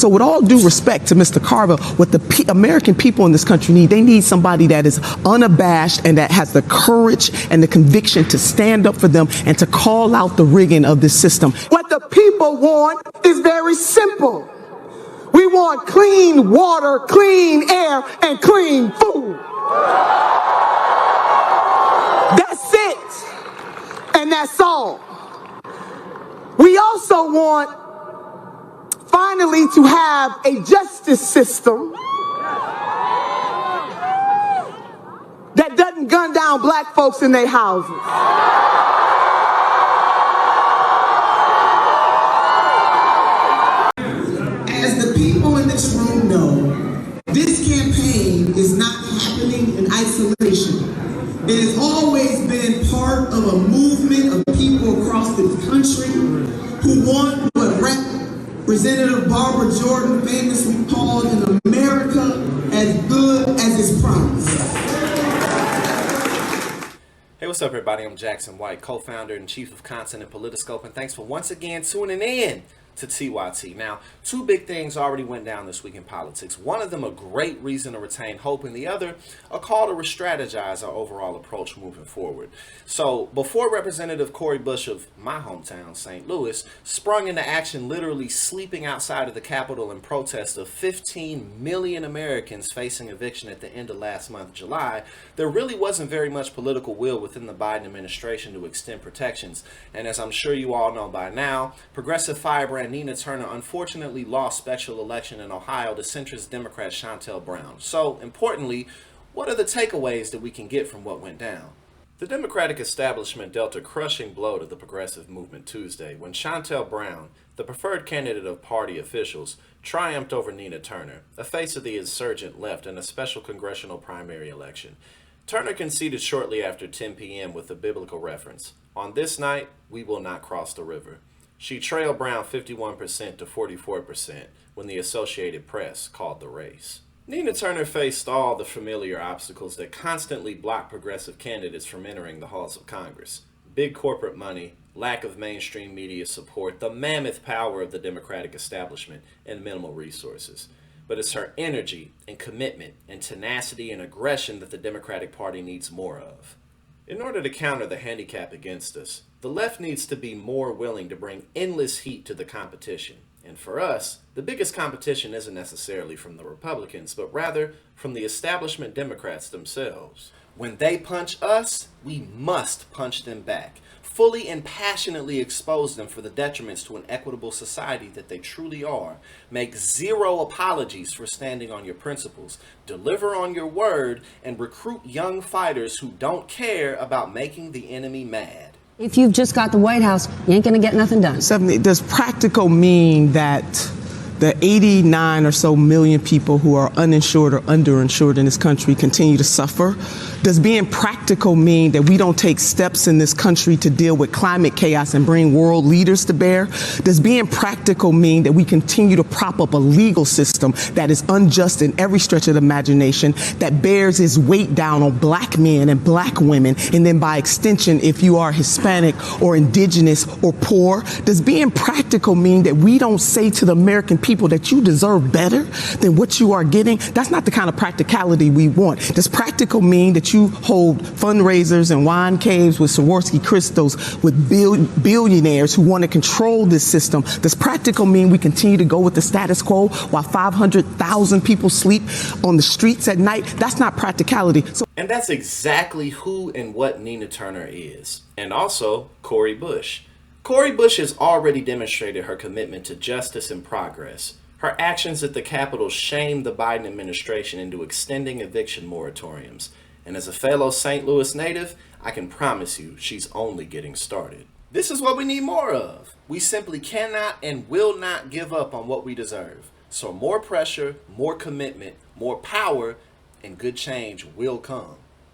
So with all due respect to Mr. Carver, what the American people in this country need, they need somebody that is unabashed and that has the courage and the conviction to stand up for them and to call out the rigging of this system. What the people want is very simple. We want clean water, clean air, and clean food. That's it. And that's all. We also want finally to have a justice system that doesn't gun down black folks in their houses. As the people in this room know, this campaign is not happening in isolation. It has always been part of a movement of people across the country who want what Representative Barbara Jordan famously called an America as good as its promise. Hey, what's up, everybody? I'm Jackson White, co-founder and chief of content at Politiscope, and thanks for once again tuning in to TYT. Now, two big things already went down this week in politics. One of them a great reason to retain hope, and the other a call to re-strategize our overall approach moving forward. So before Representative Cori Bush of my hometown, St. Louis, sprung into action literally sleeping outside of the Capitol in protest of 15 million Americans facing eviction at the end of last month, July, there really wasn't very much political will within the Biden administration to extend protections. And as I'm sure you all know by now, progressive firebrand Nina Turner unfortunately lost special election in Ohio to centrist Democrat Shontel Brown. So, importantly, what are the takeaways that we can get from what went down? The Democratic establishment dealt a crushing blow to the progressive movement Tuesday when Shontel Brown, the preferred candidate of party officials, triumphed over Nina Turner, a face of the insurgent left in a special congressional primary election. Turner conceded shortly after 10 p.m. with a biblical reference, "On this night, we will not cross the river." She trailed Brown 51% to 44% when the Associated Press called the race. Nina Turner faced all the familiar obstacles that constantly block progressive candidates from entering the halls of Congress. Big corporate money, lack of mainstream media support, the mammoth power of the Democratic establishment, and minimal resources. But it's her energy and commitment and tenacity and aggression that the Democratic Party needs more of. In order to counter the handicap against us, the left needs to be more willing to bring endless heat to the competition. And for us, the biggest competition isn't necessarily from the Republicans, but rather from the establishment Democrats themselves. When they punch us, we must punch them back. Fully and passionately expose them for the detriments to an equitable society that they truly are. Make zero apologies for standing on your principles. Deliver on your word and recruit young fighters who don't care about making the enemy mad. If you've just got the White House, you ain't gonna get nothing done. Does practical mean that the 89 or so million people who are uninsured or underinsured in this country continue to suffer? Does being practical mean that we don't take steps in this country to deal with climate chaos and bring world leaders to bear? Does being practical mean that we continue to prop up a legal system that is unjust in every stretch of the imagination, that bears its weight down on black men and black women, and then by extension, if you are Hispanic or indigenous or poor? Does being practical mean that we don't say to the American people that you deserve better than what you are getting? That's not the kind of practicality we want. Does practical mean that you hold fundraisers and wine caves with Swarovski crystals with billionaires who want to control this system? Does practical mean we continue to go with the status quo while 500,000 people sleep on the streets at night? That's not practicality. And that's exactly who and what Nina Turner is. And also Cori Bush. Cori Bush has already demonstrated her commitment to justice and progress. Her actions at the Capitol shamed the Biden administration into extending eviction moratoriums. And as a fellow St. Louis native, I can promise you she's only getting started. This is what we need more of. We simply cannot and will not give up on what we deserve. So more pressure, more commitment, more power, and good change will come.